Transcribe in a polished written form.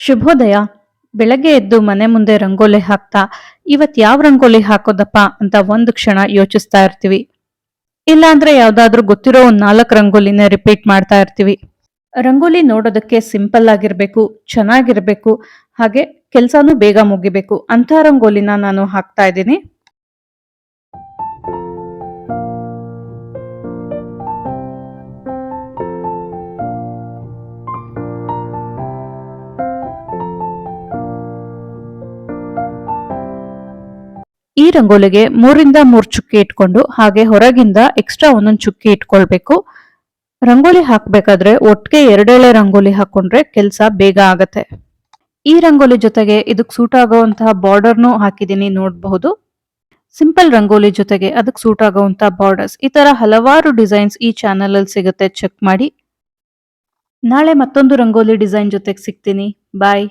ಶುಭೋದಯ. ಬೆಳಗ್ಗೆ ಎದ್ದು ಮನೆ ಮುಂದೆ ರಂಗೋಲಿ ಹಾಕ್ತಾ ಇವತ್ ಯಾವ ರಂಗೋಲಿ ಹಾಕೋದಪ್ಪ ಅಂತ ಒಂದು ಕ್ಷಣ ಯೋಚಿಸ್ತಾ ಇರ್ತೀವಿ. ಇಲ್ಲಾಂದ್ರೆ ಯಾವ್ದಾದ್ರೂ ಗೊತ್ತಿರೋ ಒಂದ್ 4 ರಂಗೋಲಿನೇ ರಿಪೀಟ್ ಮಾಡ್ತಾ ಇರ್ತೀವಿ. ರಂಗೋಲಿ ನೋಡೋದಕ್ಕೆ ಸಿಂಪಲ್ ಆಗಿರ್ಬೇಕು, ಚೆನ್ನಾಗಿರ್ಬೇಕು, ಹಾಗೆ ಕೆಲ್ಸಾನು ಬೇಗ ಮುಗಿಬೇಕು ಅಂತ ರಂಗೋಲಿನ ನಾನು ಹಾಕ್ತಾ ಇದ್ದೀನಿ. ಈ ರಂಗೋಲಿಗೆ 3ರಿಂದ 3 ಚುಕ್ಕಿ ಇಟ್ಕೊಂಡು ಹಾಗೆ ಹೊರಗಿಂದ ಎಕ್ಸ್ಟ್ರಾ ಒಂದೊಂದು ಚುಕ್ಕಿ ಇಟ್ಕೊಳ್ಬೇಕು. ರಂಗೋಲಿ ಹಾಕ್ಬೇಕಾದ್ರೆ ಒಟ್ಟಿಗೆ 2 ಎಳೆ ರಂಗೋಲಿ ಹಾಕೊಂಡ್ರೆ ಕೆಲ್ಸ ಬೇಗ ಆಗತ್ತೆ. ಈ ರಂಗೋಲಿ ಜೊತೆಗೆ ಇದಕ್ ಸೂಟ್ ಆಗುವಂತಹ ಬಾರ್ಡರ್ನು ಹಾಕಿದೀನಿ, ನೋಡಬಹುದು. ಸಿಂಪಲ್ ರಂಗೋಲಿ ಜೊತೆಗೆ ಅದಕ್ಕೆ ಸೂಟ್ ಆಗುವಂತಹ ಬಾರ್ಡರ್ಸ್, ಈ ತರ ಹಲವಾರು ಡಿಸೈನ್ಸ್ ಈ ಚಾನೆಲ್ ಅಲ್ಲಿ ಸಿಗುತ್ತೆ, ಚೆಕ್ ಮಾಡಿ. ನಾಳೆ ಮತ್ತೊಂದು ರಂಗೋಲಿ ಡಿಸೈನ್ ಜೊತೆಗೆ ಸಿಗ್ತೀನಿ. ಬಾಯ್.